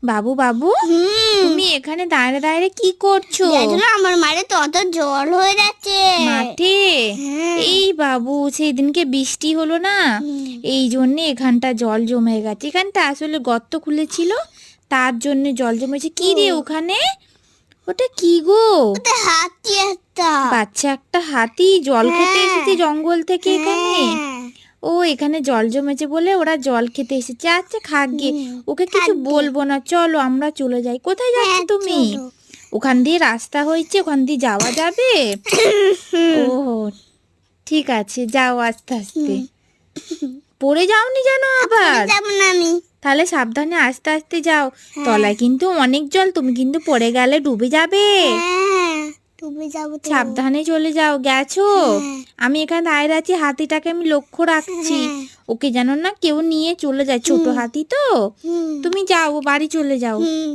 বাবু বাবু, হুম তুমি এখানে দাঁড়িয়ে দাঁড়িয়ে কি করছো? দেখো আমার মারে তত জল হয়ে যাচ্ছে মাঠে? হ্যাঁ এই বাবু, সেই দিনকে বৃষ্টি হলো না, হুম, এই জন্যে এখানটা জল জমে গেছে। এখানটা আসলে গর্ত খুলেছিল, তার জন্য জল জমেছে। কি রে ও। ওখানে? ওটা কি গো? ওটা হাতি একটা বাচ্চা একটা হাতি জল খেতে হ্যাঁ এসেছে জঙ্গল থেকে এখানে। হ্যাঁ ও এখানে জল জমেছে বলে ওরা জল খেতে এসেছে। আচ্ছা খাক গে, হুম, ওকে কিছু থাকবে। বলবো না, চলো আমরা চলে যাই। কোথায় যাচ্ছ হ্যাঁ তুমি? চলো ওখান দিয়ে রাস্তা হয়েছে, ওখান দিয়ে যাওয়া যাবে? ও ঠিক আছে, যাও আস্তে আস্তে। পড়ে যাওনি যেন আবার। যাবো না আমি তাহলে সাবধানে আস্তে আস্তে যাও। হ্যাঁ। তলায় কিন্তু অনেক জল, তুমি কিন্তু পড়ে গেলে ডুবে যাবে। হ্যাঁ ডুবে যাবো তো সাবধানে চলে যাও। গেছো? হ্যাঁ। আমি এখানে দাঁড়িয়ে আছি, হাতিটাকে আমি লক্ষ্য রাখছি, হ্যাঁ। ওকে যেন না কেউ নিয়ে চলে যায়, ছোট হাতি তো। হুম তুমি যাও, বাড়ি চলে যাও। হুম